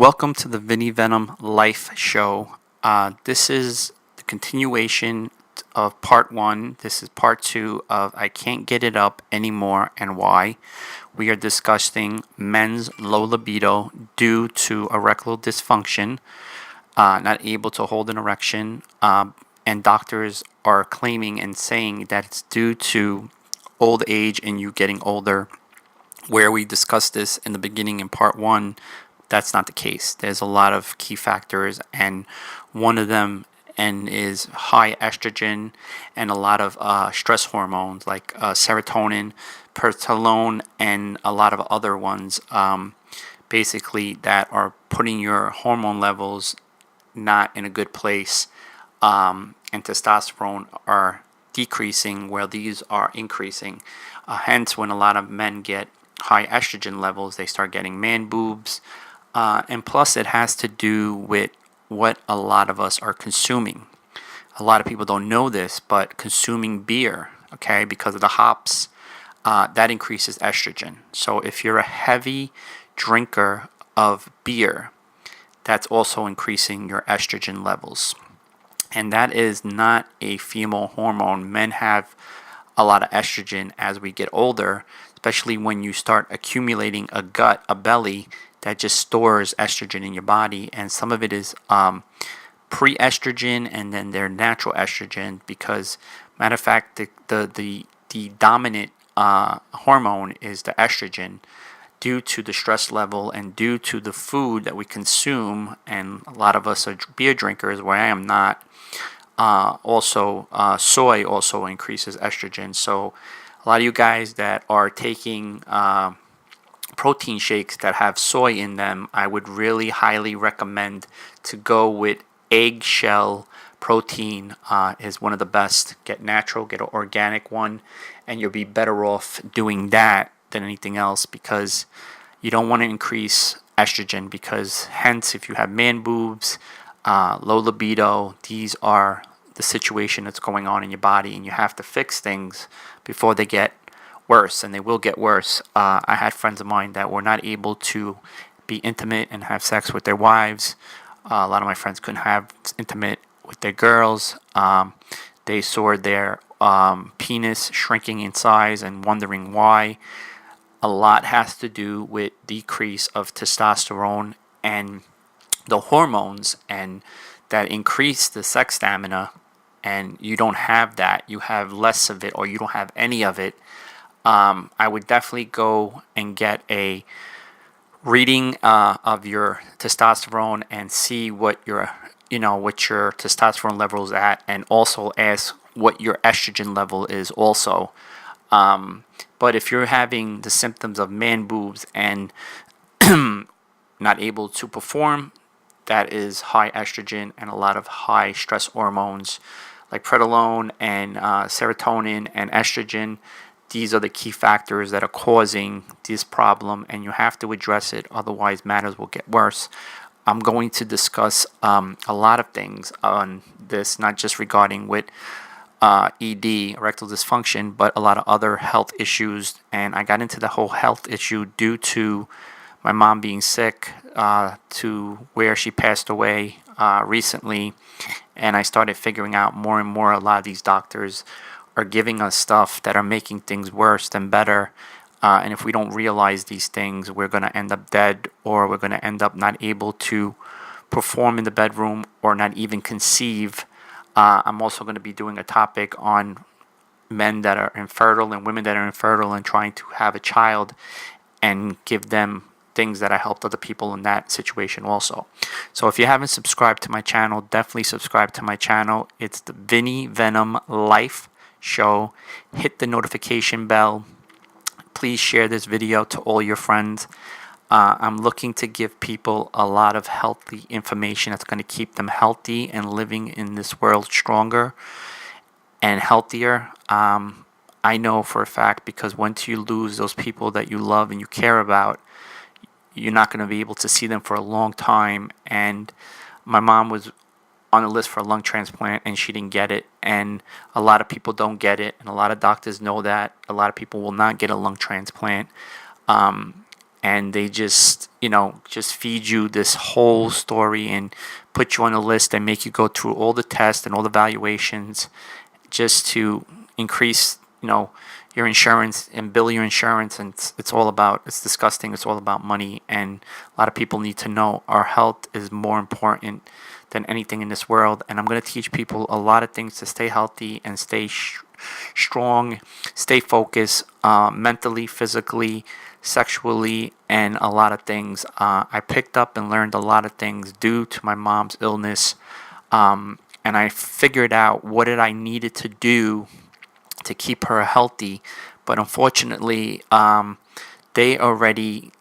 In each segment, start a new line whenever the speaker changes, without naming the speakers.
Welcome to the Vinny Venom Life Show. This is the continuation of part one. This is part two of I Can't Get It Up Anymore and Why. We are discussing men's low libido due to erectile dysfunction, not able to hold an erection, and doctors are claiming and saying that it's due to old age and you getting older. Where we discussed this in the beginning in part one, that's not the case. There's a lot of key factors, and one of them is high estrogen and a lot of stress hormones like serotonin, progesterone, and a lot of other ones, basically that are putting your hormone levels not in a good place, and testosterone are decreasing where these are increasing. Hence, when a lot of men get high estrogen levels, they start getting man boobs. And plus, it has to do with what a lot of us are consuming. A lot of people don't know this, but consuming beer, okay, because of the hops, that increases estrogen. So if you're a heavy drinker of beer, that's also increasing your estrogen levels. And that is not a female hormone. Men have a lot of estrogen as we get older, especially when you start accumulating a gut, a belly that just stores estrogen in your body. And some of it is pre-estrogen and then their natural estrogen, because matter of fact, the dominant hormone is the estrogen due to the stress level and due to the food that we consume. And a lot of us are beer drinkers, where I am not. Also, soy also increases estrogen. So a lot of you guys that are taking protein shakes that have soy in them, I would really highly recommend to go with eggshell protein. Is one of the best. Get natural, get an organic one, and you'll be better off doing that than anything else, because you don't want to increase estrogen, because hence if you have man boobs, low libido, these are the situation that's going on in your body, and you have to fix things before they get worse, and they will get worse. I had friends of mine that were not able to be intimate and have sex with their wives. A lot of my friends couldn't have intimate with their girls. They saw their penis shrinking in size and wondering why. A lot has to do with decrease of testosterone and the hormones, and that increase the sex stamina, and you don't have that. You have less of it, or you don't have any of it. I would definitely go and get a reading of your testosterone and see what your testosterone level is at, and also ask what your estrogen level is also. But if you're having the symptoms of man boobs and not able to perform, that is high estrogen and a lot of high stress hormones like progesterone and serotonin and estrogen. These are the key factors that are causing this problem, and you have to address it, otherwise matters will get worse. I'm going to discuss a lot of things on this, not just regarding with ED, erectile dysfunction, but a lot of other health issues. And I got into the whole health issue due to my mom being sick, to where she passed away recently. And I started figuring out more and more a lot of these doctors are giving us stuff that are making things worse than better. And if we don't realize these things, we're going to end up dead, or we're going to end up not able to perform in the bedroom or not even conceive. I'm also going to be doing a topic on men that are infertile and women that are infertile and trying to have a child, and give them things that I helped other people in that situation also. So if you haven't subscribed to my channel, definitely subscribe to my channel. It's the Vinny Venom Life Show. Hit the notification bell. Please share this video to all your friends. I'm looking to give people a lot of healthy information that's going to keep them healthy and living in this world stronger and healthier. I know for a fact, because once you lose those people that you love and you care about, you're not going to be able to see them for a long time. And my mom was on the list for a lung transplant, and she didn't get it. And a lot of people don't get it, and a lot of doctors know that. A lot of people will not get a lung transplant. and they just, just feed you this whole story and put you on a list and make you go through all the tests and all the valuations just to increase, your insurance and bill your insurance. And it's disgusting. It's all about money. And a lot of people need to know our health is more important than anything in this world. And I'm going to teach people a lot of things to stay healthy and stay strong, stay focused, mentally, physically, sexually, and a lot of things. I picked up and learned a lot of things due to my mom's illness. And I figured out what I needed to do to keep her healthy. But unfortunately, they already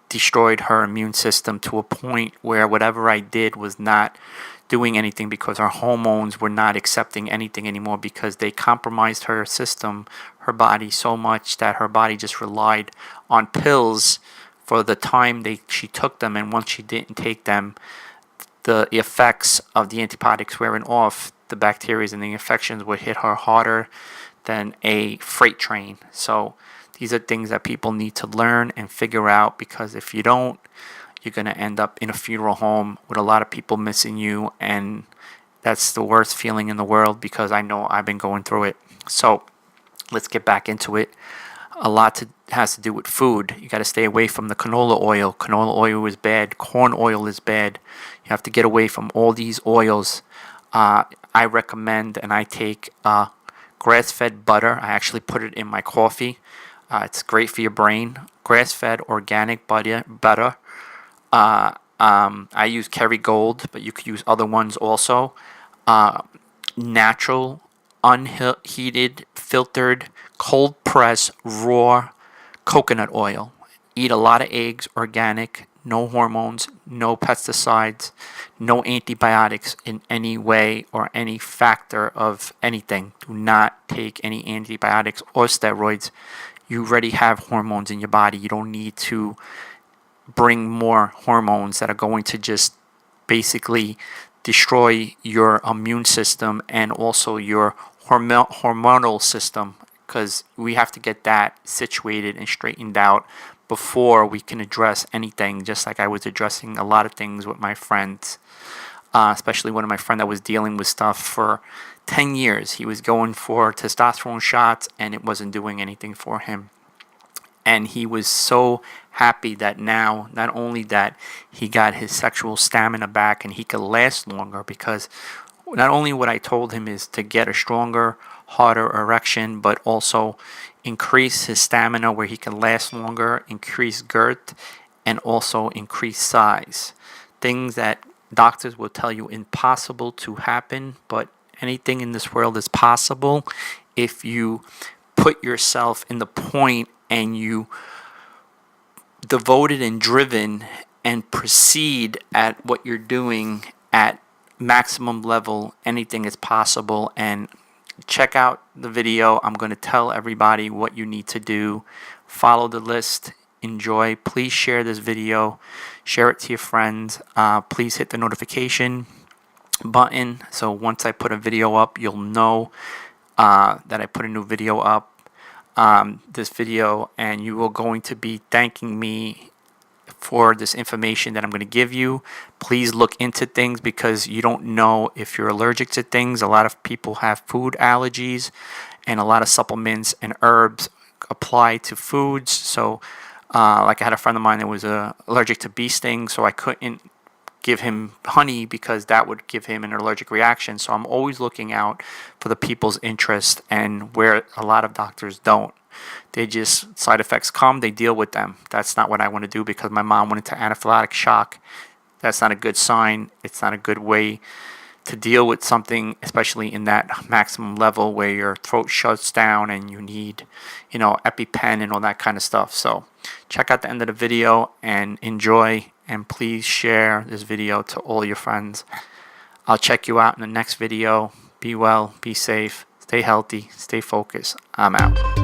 destroyed her immune system to a point where whatever I did was not doing anything, because her hormones were not accepting anything anymore, because they compromised her system, her body, so much that her body just relied on pills for the time she took them. And once she didn't take them, the effects of the antibiotics wearing off, the bacteria and the infections would hit her harder than a freight train. So these are things that people need to learn and figure out, because if you don't, you're going to end up in a funeral home with a lot of people missing you. And that's the worst feeling in the world, because I know I've been going through it. So let's get back into it. A lot has to do with food. You got to stay away from the canola oil. Canola oil is bad. Corn oil is bad. You have to get away from all these oils. I recommend and I take grass-fed butter. I actually put it in my coffee. It's great for your brain. Grass-fed organic butter. I use Kerrygold, but you could use other ones also. Natural, unheated, filtered, cold press, raw coconut oil. Eat a lot of eggs, organic, no hormones, no pesticides, no antibiotics in any way or any factor of anything. Do not take any antibiotics or steroids. You already have hormones in your body. You don't need to bring more hormones that are going to just basically destroy your immune system and also your hormonal system, because we have to get that situated and straightened out before we can address anything, just like I was addressing a lot of things with my friends, especially one of my friends that was dealing with stuff for 10 years. He was going for testosterone shots and it wasn't doing anything for him. And he was so happy that now, not only that he got his sexual stamina back and he could last longer, because not only what I told him is to get a stronger, harder erection, but also increase his stamina where he can last longer, increase girth, and also increase size. Things that doctors will tell you impossible to happen, but anything in this world is possible if you put yourself in the point and you devoted and driven and proceed at what you're doing at maximum level. Anything is possible. And check out the video. I'm going to tell everybody what you need to do. Follow the list. Enjoy. Please share this video. Share it to your friends. Please hit the notification button, so once I put a video up, you'll know that I put a new video up. This video, and you are going to be thanking me for this information that I'm going to give you. Please look into things, because you don't know if you're allergic to things. A lot of people have food allergies, and a lot of supplements and herbs apply to foods. So like I had a friend of mine that was allergic to bee stings, so I couldn't give him honey because that would give him an allergic reaction. So I'm always looking out for the people's interest, and where a lot of doctors don't. They just, side effects come, they deal with them. That's not what I want to do, because my mom went into anaphylactic shock. That's not a good sign. It's not a good way to deal with something, especially in that maximum level where your throat shuts down and you need, EpiPen and all that kind of stuff. So check out the end of the video and enjoy, and please share this video to all your friends. I'll check you out in the next video. Be well, be safe, stay healthy, stay focused. I'm out.